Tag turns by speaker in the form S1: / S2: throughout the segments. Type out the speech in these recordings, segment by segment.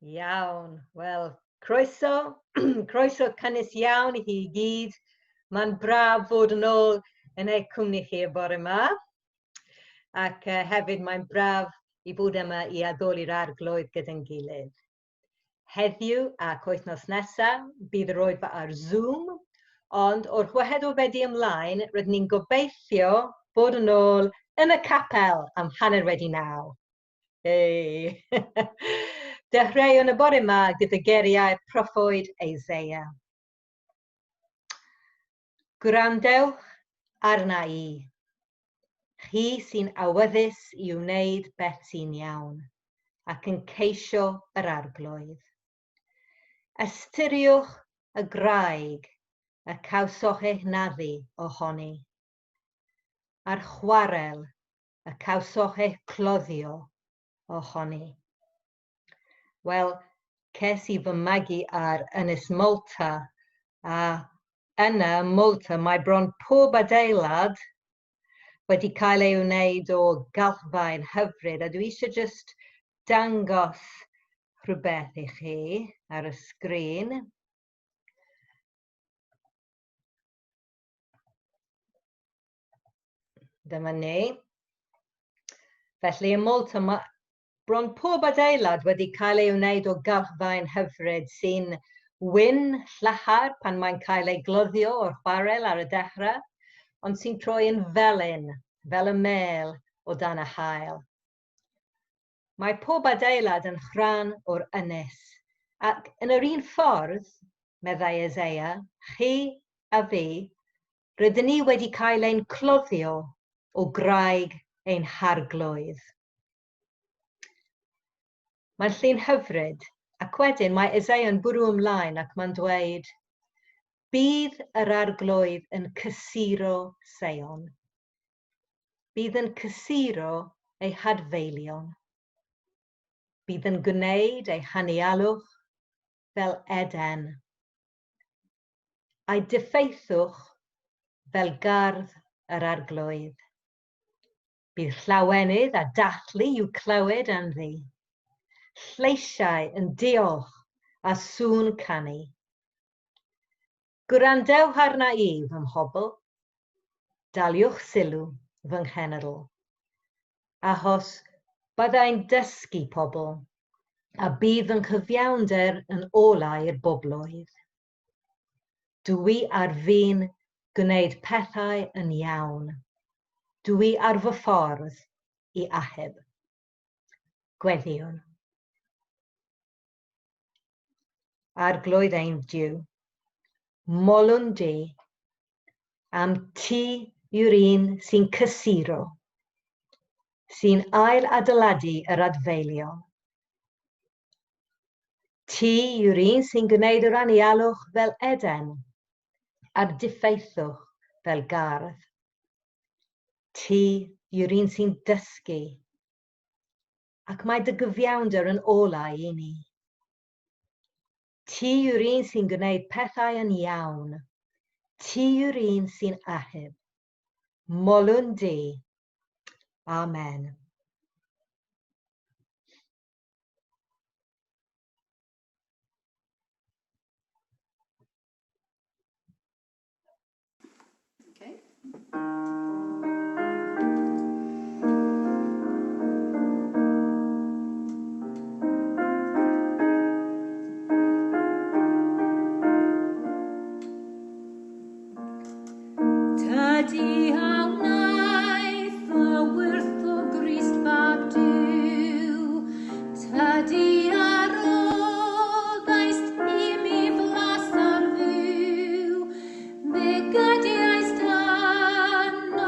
S1: Iawn, wel, croeso, croeso cynnes iawn I chi I gyd. Mae'n braf fod yn ôl yn eich cwmni chi y bore yma. Ac hefyd mae'n braf I fod yma I addoli'r arglwydd gyda'n gilydd. Heddiw ac wythnos nesaf, bydd yr Oedfa ar Zoom, ond o'r chwehed o Fedi ymlaen, rydyn ni'n gobeithio bod yn ôl yn y capel am 8:30. Hey. Dechreuwn y bore yma gyda geriau'r proffwyd Eseia. Gwrandewch arna I, chi sy'n awyddus I wneud beth sy'n iawn, ac yn ceisio yr arglwydd. Ystyriwch y graig y cawsoch eich naddu ohoni, a'r chwarel y cawsoch eich cloddio ohoni. Wel, ces I fy magu ar Ynys Malta, a yna Malta mae bron pob adeilad wedi cael ei wneud o galfau'n hyfryd, a dwi eisiau just dangos rhywbeth I chi ar y sgrin. Dyma ni. Felly ym Malta mae bron pob adeilad wedi cael ei wneud o galfau'n hyfryd sy'n wyn llachar pan mae'n cael ei gloddio o'r chwarel ar y dechrau, ond sy'n troi yn felyn, fel y mêl o dan y haul. Mae pob adeilad yn rhan o'r ynys, ac yn yr un ffordd, meddai Eseia, chi a fi, rydyn ni wedi cael ein cloddio o graig ein harglwydd. Mae'n llun hyfryd, ac wedyn mae Eseia yn bwrw ymlaen ac mae'n dweud, bydd yr arglwydd yn cysuro Seion. Bydd yn cysuro ei hadfeilion. Bydd yn gwneud ei hanialwch fel Eden. A'i diffeithwch fel gardd yr arglwydd. Bydd llawenydd a dathlu i'w clywed anddi. Lleisiau yn diolch a sŵn canu. Gwrandewch arna I fy mhobl, daliwch sylw fy nghenedl, achos byddai'n dysgu pobl, a bydd yn cyfiawnder yn olau i'r boblwydd. Dwi ar fi'n gwneud pethau yn iawn. Dwi ar fy ffordd I achub. Gweddiwn. Arglwydd ein Duw, molwn di, am ti yw'r un sy'n cysuro, sy'n ail adeiladu yr adfeilion. Ti yw'r un sy'n gwneud yr anialwch fel Eden, a'r diffeithwch fel gardd. Ti yw'r un sy'n dysgu, ac mae dy gyfiawnder yn olau I ni. Ti yw'r un sy'n gwneud pethau yn iawn. Ti yw'r un sy'n achub. Molwn di. Amen.
S2: Okay.
S3: Tydi a wnaeth y wyrth o Grist fab Duw, tydi a roddaist I mi flas ar fyw, fe gadiaist anno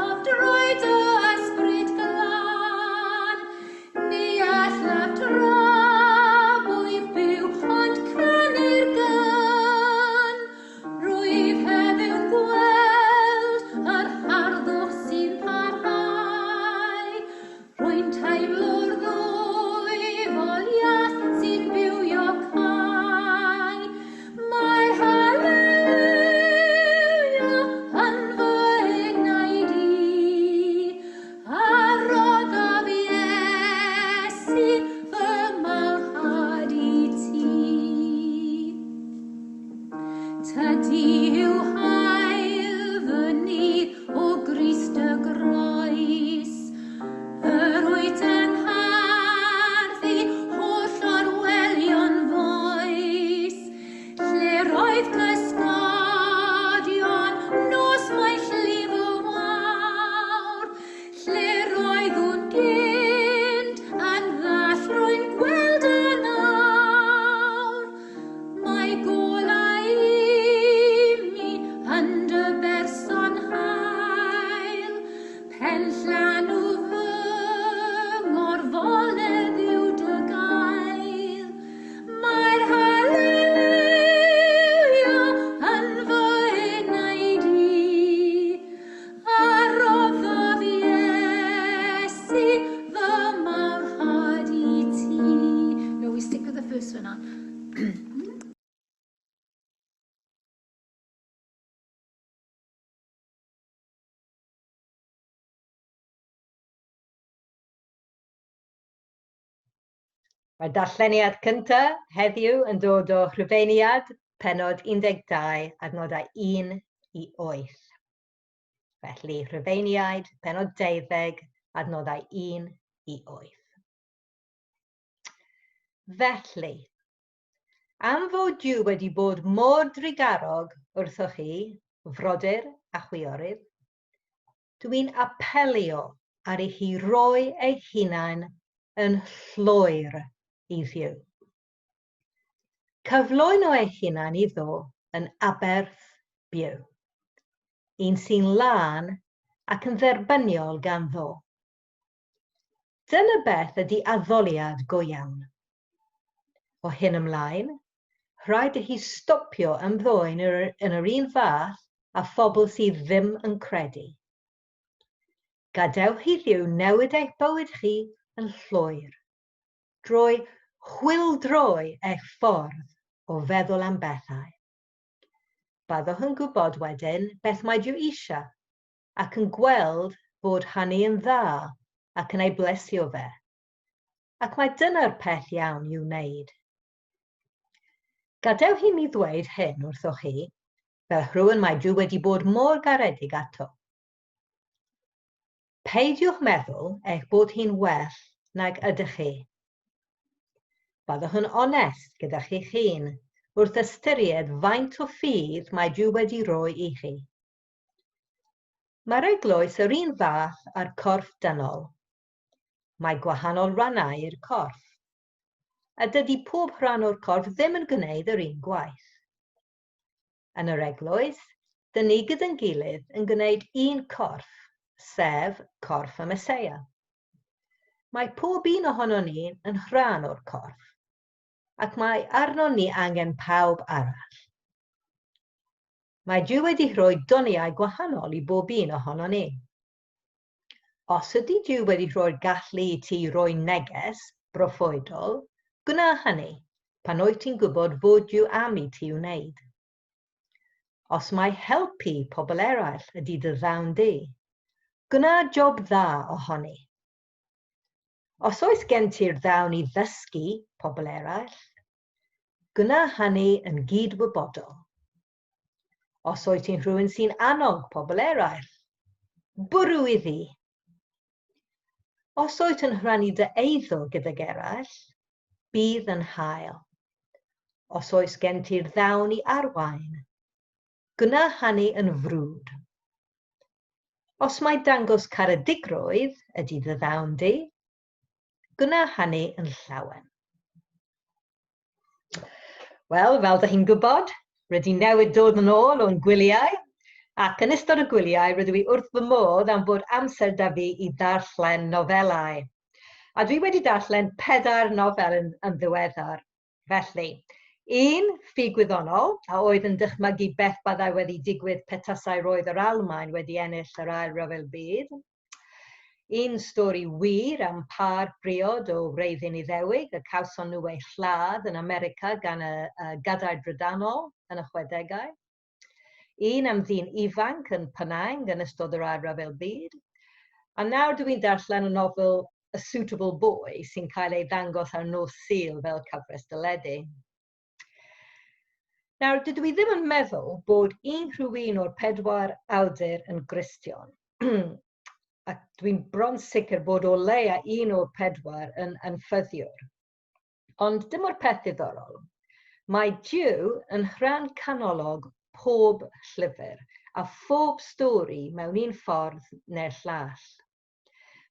S1: Mae'r darlleniad cyntaf heddiw yn dod o Rhufeiniad, penod 12, adnodau 1 i 8. Felly, Rhufeiniaid, penod 12, adnodau 1 i 8. Felly, am fod Duw wedi bod mor drigarog wrthoch chi, frodyr a chwiorydd, dwi'n apelio ar ei chi roi eich hunain yn llwyr iddiw. Cyflwyno eich hunain iddo yn aberth byw, un sy'n lân ac yn dderbyniol ganddo. Dyna beth ydy addoliad go iawn. O hyn ymlaen, rhaid i chi stopio ymddwyn yn yr un fath a phobl sydd ddim yn credu. Gadewch i Dduw newid eich bywyd chi yn llwyr, drwy chwildroi eich ffordd o feddwl am bethau. Byddwch yn gwybod wedyn beth mae Duw eisiau ac yn gweld bod hynny yn dda ac yn ei blesio fe. Ac mae dyna'r peth iawn i'w wneud. Gadewch i mi ddweud hyn wrthoch chi, fel rhywun mae Duw wedi bod mor garedig ato. Peidiwch meddwl eich bod hi'n well nag ydych chi. Byddwch yn onest gyda'ch eich hun wrth ystyried faint o ffydd mae Duw wedi roi i chi. Mae'r eglwys yr un fath â'r corff dynol. Mae gwahanol rannau i'r corff. A dydy pob rhan o'r corff ddim yn gwneud yr un gwaith. Yn yr eglwys, dyn ni gyda'n gilydd yn gwneud un corff, sef corff y Meseia. Mae pob un ohono ni yn rhan o'r corff, ac mae arno ni angen pawb arall. Mae Duw wedi rhoi doniau gwahanol i bob un ohono ni. Os ydy Duw wedi rhoi'r gallu i ti roi neges broffwydol, gwna hynny pan wyt ti'n gwybod fod Duw am i ti wneud. Os mae helpu pobl eraill ydy dy ddawn di, gwna job dda ohoni. Os oes gen ti'r ddawn i ddysgu pobl eraill, gwna hynny yn gydwybodol. Os oes ti'n rhywun sy'n annog pobl eraill, bwrw iddi. Os oes yn rhannu dy eiddo gydag eraill, bydd yn hael. Os oes gen ti'r ddawn i arwain, gwna hynny yn frwd. Os mae dangos caredigrwydd ydy dy ddawn di, gwna hynny yn llawen. Wel, fel da chi'n gwybod, rydyn newid dod yn ôl o'n gwyliau, ac yn ystod y gwyliau rydw i wrth fy modd am bod amser da fi i ddarllen nofelau. A dwi wedi darllen 4 nofel yn ddiweddar. Felly, 1 ffug gwyddonol, a oedd yn dychmygu beth byddai wedi digwydd petasau roedd yr Almaen wedi ennill yr Ail Ryfel Byd. 1 stori wir am par briod o wreiddyn Iddewig, y cawson nhw eu lladd yn America gan y Gadair Drydanol yn y 60au. 1 am ddyn ifanc yn Penang yn ystod yr Ail Ryfel Byd. A nawr dwi'n darllen y nofel A Suitable Boy sy'n cael ei ddangos ar nos Sul fel cyfres deledu. Nawr, dydw i ddim yn meddwl bod rhywun o'r 4 awdur yn Gristion. Ac dwi'n bron sicr bod o leia 1 o'r 4 yn ffyddiwr. Ond dim o'r peth ddiddorol. Mae Duw yn rhan canolog pob llyfr a phob stori mewn un ffordd neu'r llall.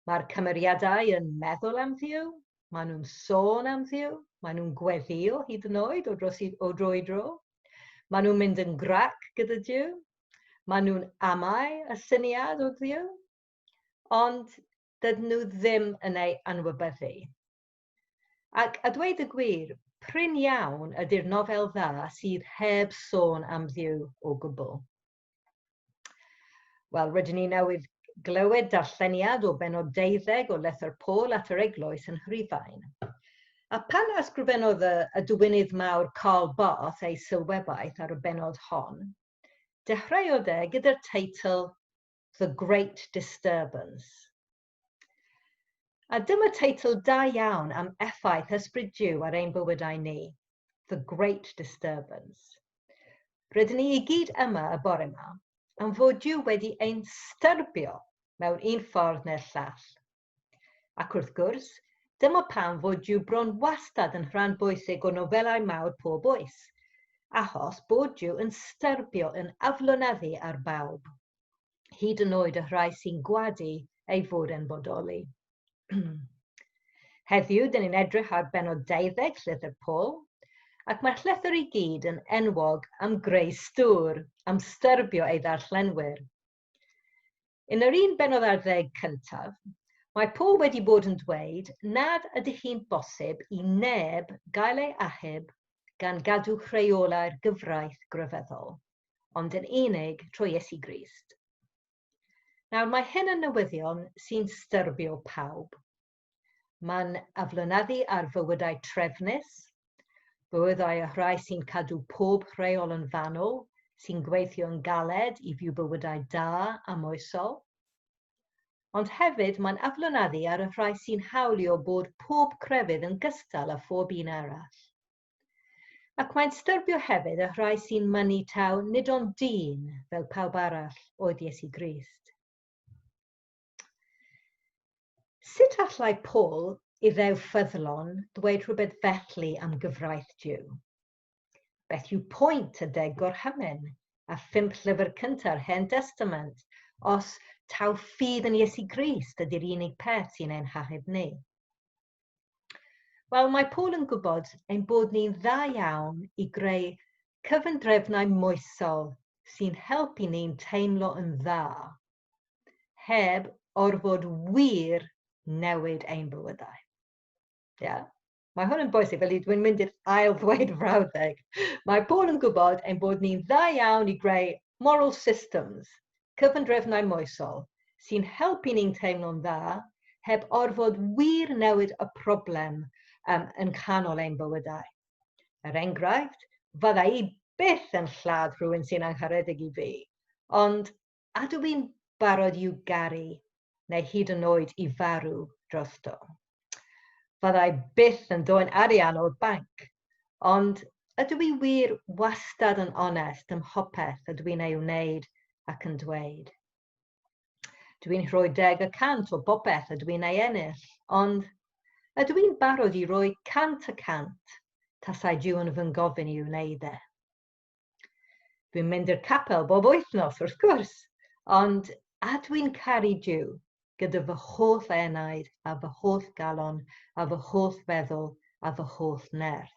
S1: Mae'r cymeriadau yn meddwl am Dduw, maen nhw'n sôn am Dduw, maen nhw'n gweddio hyd yn oed o dro i dro. Maen nhw'n mynd yn grac gyda Duw, maen nhw'n amau y syniad o Dduw, ond dydyn nhw ddim yn ei anwybyddu. Ac a dweud y gwir, prin iawn ydy'r nofel dda sydd heb sôn am Dduw o gwbl. Wel, rydyn ni newydd glywed darlleniad o benod 12 o Lythyr Paul at yr Eglwys yn Rhufain. A pan ysgrifennodd y diwynydd mawr Karl Barth ei sylwebaeth ar y benod hon, dechreuodd e gyda'r teitl The Great Disturbance. A dyma teitl da iawn am effaith ysbryd Duw ar ein bywydau ni, The Great Disturbance. Rydyn ni I gyd yma y bore yma am fod Duw wedi ein styrbio mewn un ffordd neu'r llall. Ac wrth gwrs, dyma pam fod Duw bron wastad yn rhan bwysig o nofelau mawr pob oes, achos bod Duw yn styrbio yn aflonyddu ar bawb, hyd yn oed y rhai sy'n gwadu ei fod yn bodoli. Heddiw, dyn ni'n edrych ar benod 12 llythyr Paul, ac mae'r llythyr I gyd yn enwog am greu stŵr, am styrbio ei ddarllenwyr. Yn yr un benod ar ddeg cyntaf, mae Paul wedi bod yn dweud nad ydy hi'n bosib I neb gael ei achub gan gadw chreolau'r gyfraith grefyddol, ond yn unig trwy Iesu Grist. Nawr, mae hyn yn newyddion sy'n styrbio pawb. Mae'n aflonyddu ar fywydau trefnus, bywydau y rhai sy'n cadw pob rheol yn fanwl, sy'n gweithio yn galed I fyw bywydau da a moesol. Ond hefyd mae'n aflonyddu ar y rhai sy'n hawlio bod pob crefydd yn gystal â phob un arall. Ac mae'n styrbio hefyd y rhai sy'n mynnu taw nid ond dyn fel pawb arall oedd Iesu Grist. Sut allai Paul iddew ffyddlon dweud rhywbeth felly am gyfraith Duw? Beth yw pwynt y 10 gorhymen a 5 llyfr cynta'r Hen Testament os taw ffydd yn Iesu Grist ydy'r unig peth sy'n ein hachub ni? Wel, mae Paul yn gwybod ein bod ni'n dda iawn I greu cyfundrefnau moesol sy'n helpu ni'n teimlo yn dda, heb orfod wir newid ein bywydau. Mae hwn yn bwysig, fel dwi'n mynd i'r ail ddweud frawddeg. Mae Paul yn gwybod ein bod ni'n dda iawn I greu moral systems, cyfundrefnau moesol, sy'n helpu ni'n teimlo'n dda, heb orfod wir newid y problem yn canol ein bywydau. Er enghraifft, fydda I byth yn lladd rhywun sy'n angharedig I fi, ond ydw i'n barod i'w garu, neu hyd yn oed I farw drosto. Fyddai byth yn dod arian o'r banc, ond ydw I wir wastad yn onest ym mhopeth ydw i'n ei wneud ac yn dweud. Dw i'n rhoi 10% o bopeth ydw i'n ei ennill, ond ydw i'n barod I roi 100% tasai Duw yn fy ngofyn I wneud e. Dwi'n mynd i'r capel bob wythnos wrth gwrs, ond ydw i'n caru Duw gyda fy holl enaid a fy holl galon a fy holl feddwl a fy holl nerth.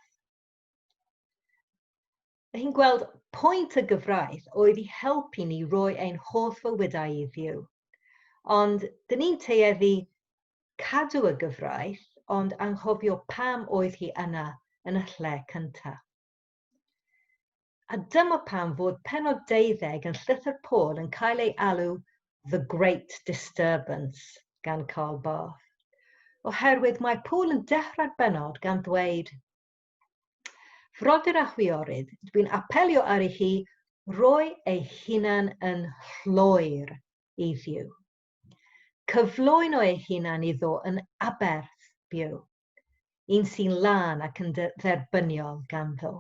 S1: Hi'n gweld pwynt y gyfraith oedd I helpu ni roi ein holl fywydau I ddiw. Ond dyn ni'n tueddu cadw y gyfraith, ond anghofio pam oedd hi yna yn y lle cyntaf. A dyma pam fod penod 12 yn llythyr Paul yn cael ei alw The Great Disturbance gan Karl Barth. Oherwydd mae Paul yn dechrau'r benod gan ddweud, Frodyr a chwiorydd, dwi'n apelio ar I hi roi ei hunan yn llwyr I ddiw. Cyflwyno ei hunan iddo yn aberth byw, un sy'n lân ac yn dderbyniol ganddo.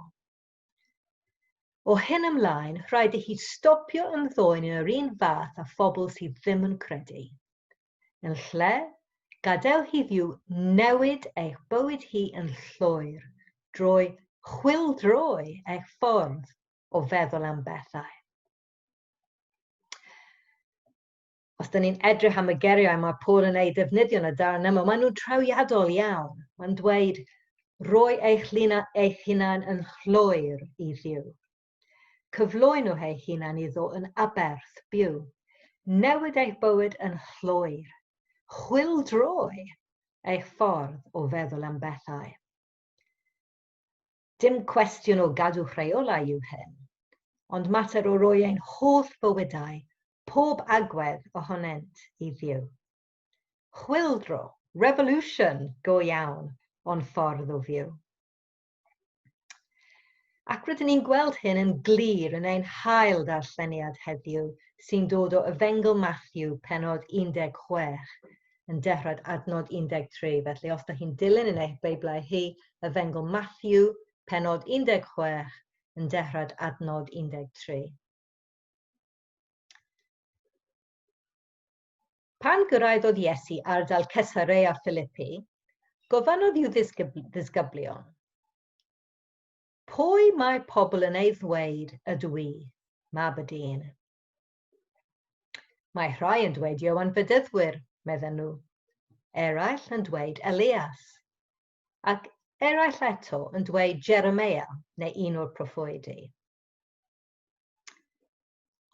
S1: O hyn ymlaen, rhaid I hi stopio ymddwyn yn yr un fath a phobl sydd ddim yn credu. Yn lle, gadael hiddiw newid eich bywyd hi yn llwyr, drwy chwildroi eich ffordd o feddwl am bethau. Os dyn ni'n edrych am y geriau mae Paul yn ei ddefnyddio yn y darn yma, maen nhw'n trawiadol iawn. Mae'n dweud, roi eich hunan yn llwyr I ddiw. Cyflwyno eich hunan iddo yn aberth byw. Newid eich bywyd yn llwyr. Chwildroi eich ffordd o feddwl am bethau. Dim cwestiwn o gadw rheolau yw hyn, ond mater o roi ein holl bywydau, pob agwedd ohonynt I ddiw. Chwildro, revolution go iawn, ond ffordd o fyw. Ac rydyn ni'n gweld hyn yn glir yn ein hael darlleniad heddiw sy'n dod o Efengil Matthew penod 16 yn dechrau adnod 13. Felly os da chi'n dilyn yn eich Beiblau hi, y fengl Matthew, penod 16, yn dechrau adnod 13. Pan gyrraeddodd Iesu ardal Cesarea Philippi, gofynnodd i'w ddisgyblion, pwy mae pobl yn ei ddweud ydw i, mab y dyn? Mae rhai yn dweud Ioan Bedyddwyr, medden nhw. Eraill yn dweud Elias, ac eraill eto yn dweud Jeremia neu un o'r proffwydi.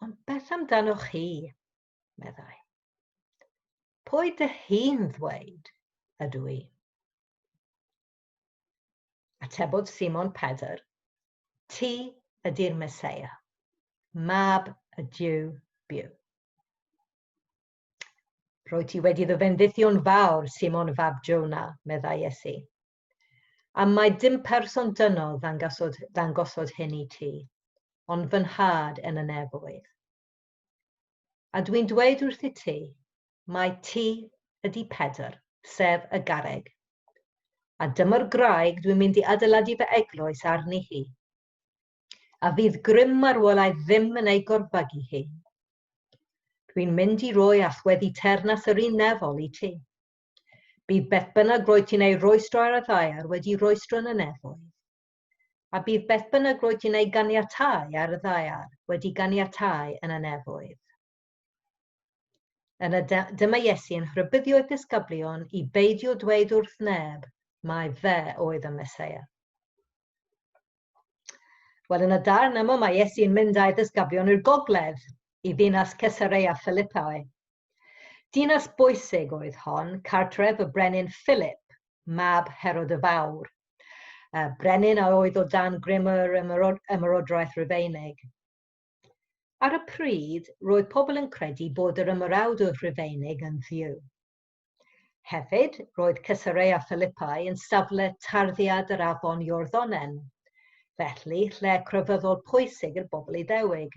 S1: Ond beth amdanoch chi, meddai? Pwy dy chi'n ddweud ydw i? Atebodd Simon Pedr, ti ydy'r Meseia, mab y Duw byw. Rwy ti wedi ddyfendithion fawr, Simon fab Jona, meddai Iesu. A mae dim person dynol ddangosod hyn i ti, ond fy nhad yn y nefoedd. A dwi'n dweud wrth i ti, mae ti ydy Pedr, sef y garreg. A dyma'r graig dwi'n mynd i adeiladu fy eglwys arni hi. A fydd grym marwolau ddim yn ei gorbagu hi. Dwi'n mynd i roi allweddi ternas yr un nefol i ti. Bydd beth bynnag roed ti'n ei roestro ar y ddaiar wedi roestro yn y nefoedd. A bydd beth bynnag roed ti'n ei ganiatau ar y ddaiar wedi ganiatau yn y nefoedd. Dyma Iesu yn rhybuddio'r disgyblion i beidio dweud wrth neb mae fe oedd y Meseia. Wel, yn y darn yma mae Iesu yn mynd â'i ddisgyblion i'r gogledd i ddinas Cesarea Philippi. Dinas bwysig oedd hon, cartref y brenin Philip, mab Herod y Fawr. Brenin a oedd o dan grym yr ymerodraeth Rufeinig. Ar y pryd, roedd pobl yn credu bod yr ymerawd o Rufeinig yn dduw. Hefyd, roedd Cesarea Philippi yn safle tarddiad yr afon Iorddonen, felly lle crefyddol pwysig i'r bobl Iddewig.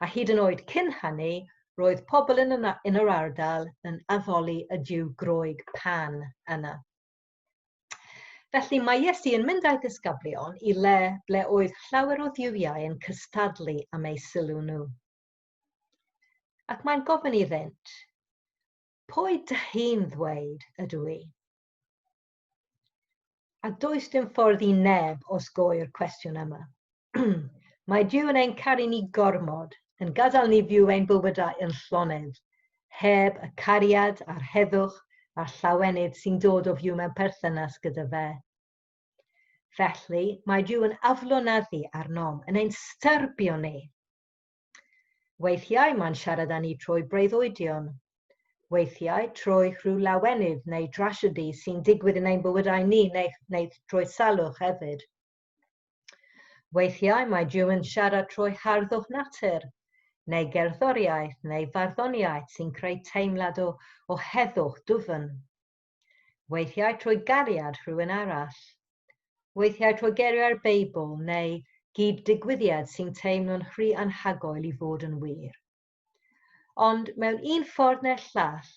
S1: A hyd yn oed cyn hynny, roedd pobl yn yr ardal yn addoli y Duw Groeg Pan yna. Felly mae Iesu yn mynd â'i ddisgyblion i le ble oedd llawer o dduwiau yn cystadlu am ei sylw nhw. Ac mae'n gofyn iddynt, pwy dy chi'n ddweud ydw i? A does dim ffordd i neb osgoi'r cwestiwn yma. Mae Duw yn ein caru ni gormod, yn gadael ni fyw ein bywydau yn llonydd, heb y cariad a'r heddwch a'r llawenydd sy'n dod o fyw mewn perthynas gyda fe. Felly, mae Duw yn aflonyddu arnom yn ein styrbio ni. Weithiau mae'n siarad â ni trwy breuddwydion. Weithiau trwy rhyw lawenydd neu drasiedi sy'n digwydd yn ein bywydau ni neu trwy salwch hefyd. Weithiau mae Duw yn siarad trwy harddwch natur, neu gerddoriaeth neu farddoniaeth sy'n creu teimlad o heddwch dwfn. Weithiau trwy gariad rhywun arall. Weithiau trwy gerio'r Beibl neu gyd-digwyddiad sy'n teimlo'n rhy anhygoel i fod yn wir. Ond mewn un ffordd neu'r llall,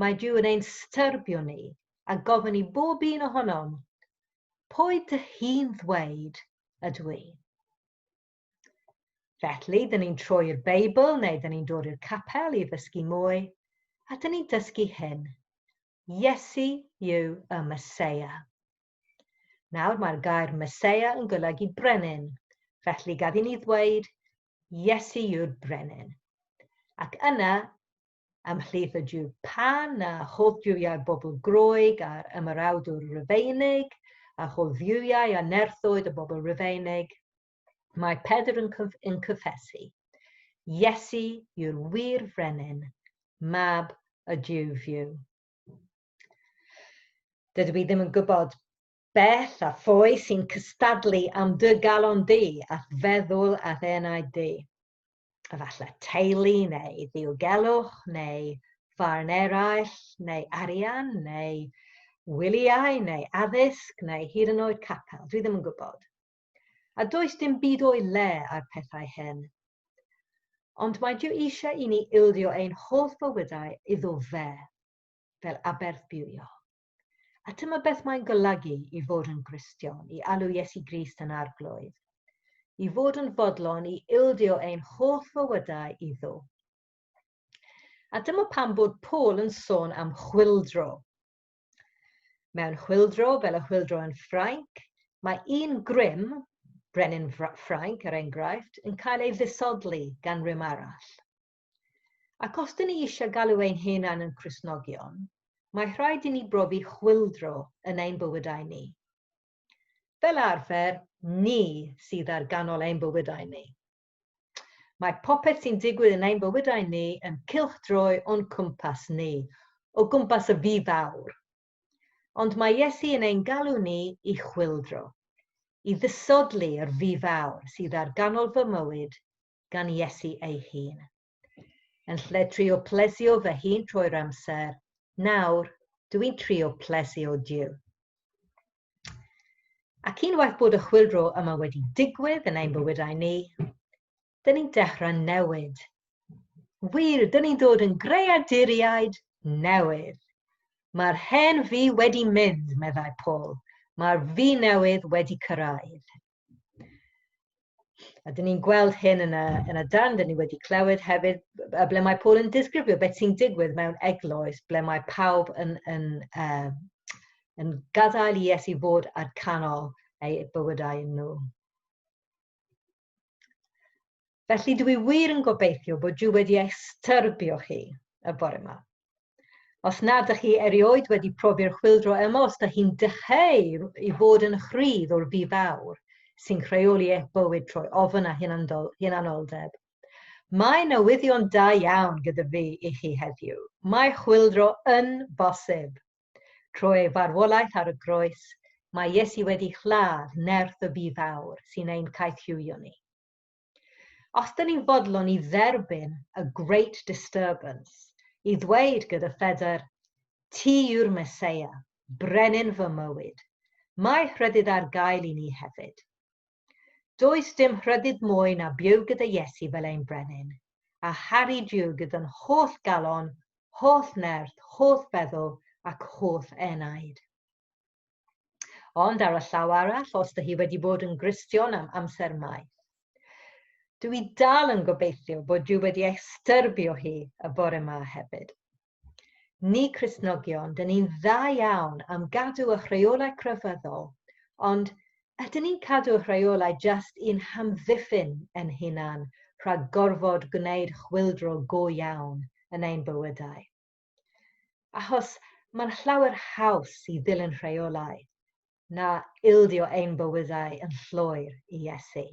S1: mae Duw yn ein styrbio ni a gofyn i bob un ohonom, pwy dy chi'n ddweud ydw i? Felly, dyn ni'n troi'r Beibl neu dyn ni'n dod i'r capel i ddysgu mwy, a dyn ni'n dysgu hyn. Iesu yw y Meseia. Nawr mae'r gair Meseia yn golygu brenin, felly gad i ni ddweud Iesu yw'r brenin. Ac yna, ymhlith y Duw Pan a holl dduwiau'r bobl Groeg a'r ymerawd o'r Rufeinig, a holl dduwiau a nerthwyd y bobl Rufeinig, mae Pedr yn cyffesu. Iesu yw'r wir frenin, mab y Duw fyw. Dydw i ddim yn gwybod beth a phwy sy'n cystadlu am dy galon di a feddwl a ddenau di. Efallai teulu neu ddiwgelwch neu farn eraill neu arian neu wyliau neu addysg neu hyd yn oed capel. Dwi ddim yn gwybod. A does dim byd o'i le ar pethau hyn. Ond mae Duw eisiau i ni ildio ein holl bywydau iddo fe. fel aberthbywio. A dyma beth mae'n golygu i fod yn Gristion, i alw Iesu Grist yn arglwydd, i fod yn fodlon i ildio ein holl fywydau iddo. A dyma pam bod Paul yn sôn am chwildro. Mewn chwildro, fel y chwildro yn Ffrainc, mae un grym, brenin Ffrainc er enghraifft, yn cael ei ddisodli gan rym arall. Ac os dyn ni eisiau galw ein hunain yn Cristnogion, mae rhaid i ni brofi chwildro yn ein bywydau ni. Fel arfer, ni sydd ar ganol ein bywydau ni. Mae popeth sy'n digwydd yn ein bywydau ni yn cylchdroi o'n cwmpas ni, o gwmpas y fi fawr. Ond mae Iesu yn ein galw ni i chwildro, i ddisodli'r fi fawr sydd ar ganol fy mywyd gan Iesu ei hun. Yn lle trio plesio fy hun trwy'r amser, nawr dwi'n trio plesio Duw. Ac unwaith bod y chwildro yma wedi digwydd yn ein bywydau ni, dyn ni'n dechrau newid. Wir, dyn ni'n dod yn greaduriaid newydd. Mae'r hen fi wedi mynd, meddai Paul. Mae'r fi newydd wedi cyrraedd. A dyn ni'n gweld hyn yn y darn, dyn ni wedi clywed hefyd, ble mae Paul yn disgrifio beth sy'n digwydd mewn eglwys, ble mae pawb yn gadael i Iesu fod ar canol ei bywydau nhw. Felly dwi wir yn gobeithio bod Duw wedi estyrbio chi y bore yma. Os nad ydych chi erioed wedi profi'r chwildro yma, os ydych chi'n dycheu i fod yn chryf o'r fi fawr sy'n creoli eich bywyd trwy ofn a hunanoldeb. Mae newyddion da iawn gyda fi i chi heddiw. Mae chwildro yn bosib. Trwy ei farwolaeth ar y groes, mae Iesu wedi lladd nerth y fi fawr sy'n ein caethiwio ni. Os dyn ni'n fodlon i dderbyn y Great Disturbance, i ddweud gyda Phedr, ti yw'r Meseia, brenin fy mywyd, mae rhyddid ar gael i ni hefyd. Does dim rhyddid mwy na byw gyda Iesu fel ein brenin, a haru Duw gyda'n holl galon, holl nerth, holl feddwl ac holl enaid. Ond ar y llaw arall, os ydych chi wedi bod yn Gristion am amser maith, dwi dal yn gobeithio bod Duw wedi estyrbio chi y bore yma hefyd. Ni Cristnogion, dyn ni'n dda iawn am gadw y rheolau crefyddol, ond ydyn ni'n cadw y rheolau jyst un hamddiffyn yn hunan rhag gorfod gwneud chwildro go iawn yn ein bywydau. Achos mae'n llawer haws i ddilyn rheolau na ildio ein bywydau yn llwyr i Iesu.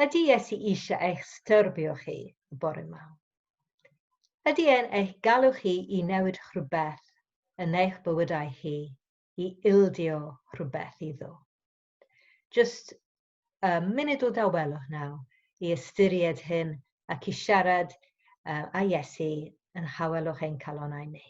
S1: Ydy Iesu eisiau eich styrbio chi y bore yma? Ydy e'n eich galw chi i newid rhywbeth yn eich bywydau chi, i ildio rhywbeth iddo? Jyst munud o dawelwch nawr i ystyried hyn ac i siarad â Iesu yn hawelwch ein calonnau ni.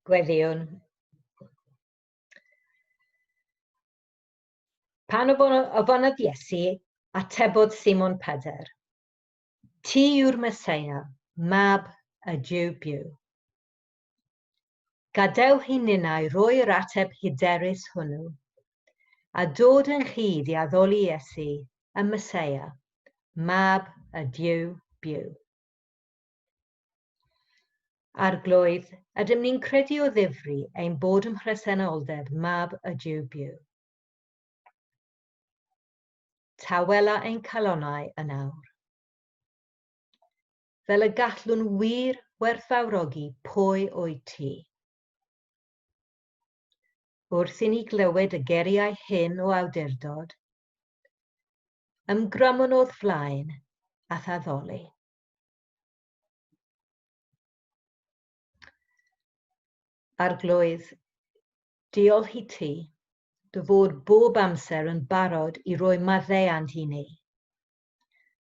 S1: Gweddiwn. Pan ofonodd Iesu, atebodd Simon Pedr. Ti yw'r Meseia, mab y Jiw byw. Gadew hi ninnau roi'r ateb hyderus hwnnw, a dod yn chyd i addoli Iesu, y Meseia, mab y Jiw byw. Arglwydd, ydym ni'n credu o ddifri ein bod ym mhresenoldeb mab y Jiw byw. Tawela ein calonau yn awr. Fel y gallwn wir werthfawrogi pwy o'i ti. Wrth i ni glywed y geriau hyn o awdurdod, ymgrymonodd flaen ath addoli. Arglwydd, diolch i ti, dy fod bob amser yn barod i roi maddeuant i ni,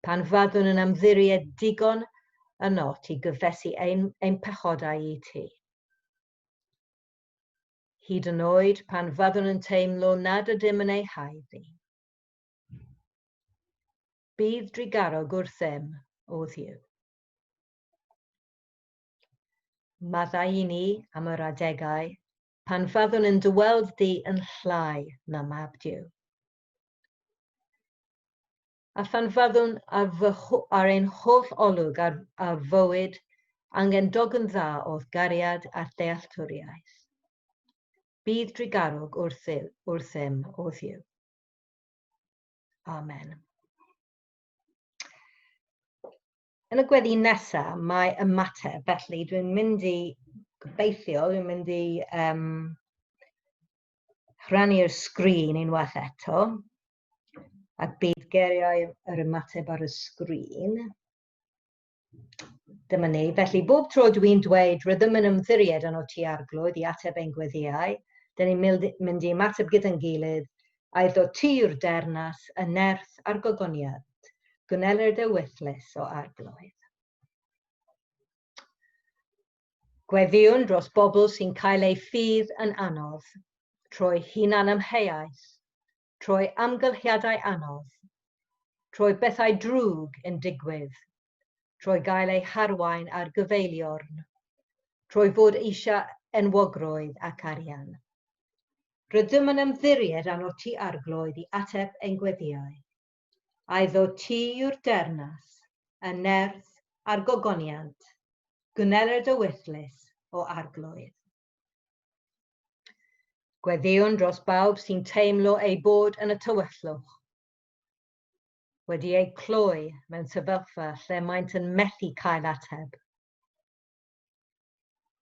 S1: pan fyddwn yn ymddiried digon yno i gyfesu ein pechodau i ti. Hyd yn oed pan fyddwn yn teimlo nad ydym yn ei haid ni. Bydd drigarog wrthym o ddiw. Maddau i ni am yr adegau pan fyddwn yn dyweld di yn llai na mab Diw. A phan fyddwn ar ein holl olwg ar fywyd angen dogon dda o'r gariad a'r dealltwriaeth. Bydd drigarog wrthym o ddiw. Amen. Yn y gweddi nesaf, mae ymateb, felly dwi'n mynd i gobeithio, dwi'n mynd i rhannu'r sgrin unwaith eto, a bydd geriau yr ymateb ar y sgrin. Dyma ni, felly bob tro dwi'n dweud rydym yn ymddiried yn o ti arglwydd i ateb ein gweddiau, dyn ni'n mynd i ymateb gyda'n gilydd, a iddo ti yw'r dernas, y nerth a'r gogoniad, gwneled y wythlis o arglwydd. Gweddiwn dros bobl sy'n cael ei ffydd yn anodd, trwy hunan ymheuaeth, trwy amgylchiadau anodd, trwy bethau drwg yn digwydd, trwy gael ei harwain ar gyfeiliorn, trwy fod eisiau enwogrwydd ac arian. Rydym yn ymddiried arno ti arglwydd i ateb ein gweddiau. A iddo ti yw'r dernas, y nerth a'r gogoniant, gwneled y wythlis o arglwydd. Gweddiwn dros bawb sy'n teimlo ei bod yn y tywyllwch, wedi ei cloi mewn sefyllfa lle maent yn methu cael ateb.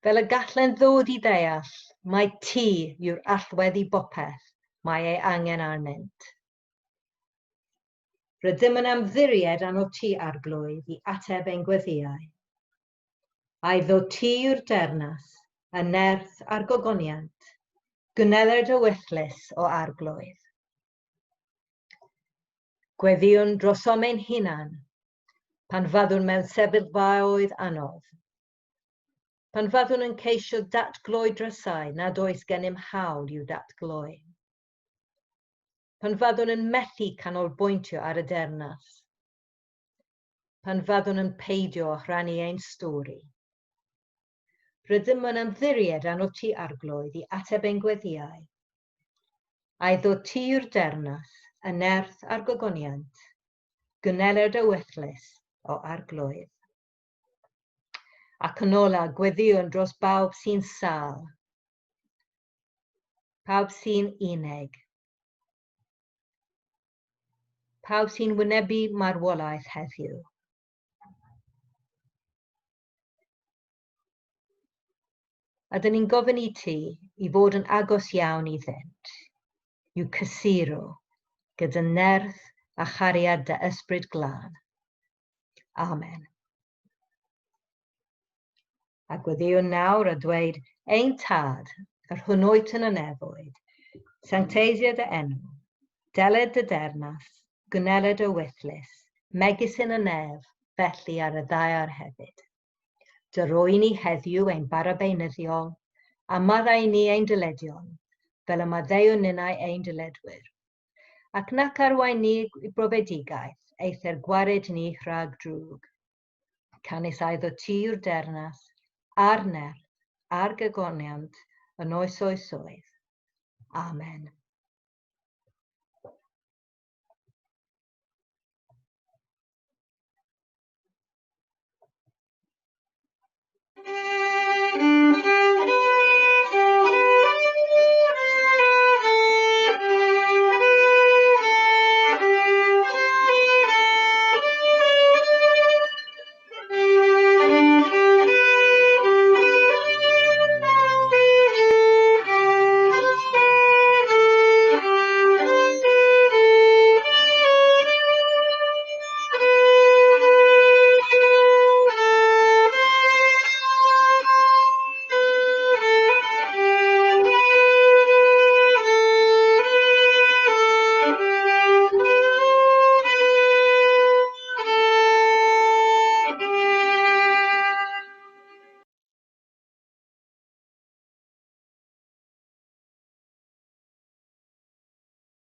S1: Fel y gallen ddod i ddeall, mae ti yw'r allwedd i bopeth mae ei angen arnynt. Rydym yn ymddiried arno ti arglwydd i ateb ein gweddiau. A iddo ti yw'r dernas, y nerth a'r gogoniant, gwneled y wythlis o arglwydd. Gweddiwn drosom ein hunan, pan fyddwn mewn sefyllfaoedd anodd. Pan fyddwn yn ceisio datgloi drysau nad oes gennym hawl i'w datgloi. Pan fyddwn yn methu canolbwyntio ar y dernas. Pan fyddwn yn peidio rhannu ein stori. Rydym yn ymddiried arno ti arglwydd i ateb ein gweddiau. A iddo ti yw'r dernas, y nerth a'r gogoniant, gwneled y wythlis o arglwydd. Ac yn ola, gweddiwn dros bawb sy'n sâl, pawb sy'n uneg, pawb sy'n wynebu marwolaeth heddiw. Ydyn ni'n gofyn i ti i fod yn agos iawn iddynt, i'w cysuro gyda nerth a chariad dy ysbryd glân. Amen. A gweddiwn nawr a dweud, ein tad, yr hwnnwyt yn y nefoedd, sancteisiad y enw, deled y dernas, gwneled y wythlis, megis yn y nef, felly ar y ddauar hefyd. Dyroi ni heddiw ein barabeunyddiol, a maddau ni ein dyledion, fel y maddeuwn ninnau ein dyledwyr. Ac nac arwain ni brofedigaeth, either gwared ni rhag drwg. Canis aiddo tir dernas, a'r nerth, a'r gygoniant, yn oes oes oedd. Amen.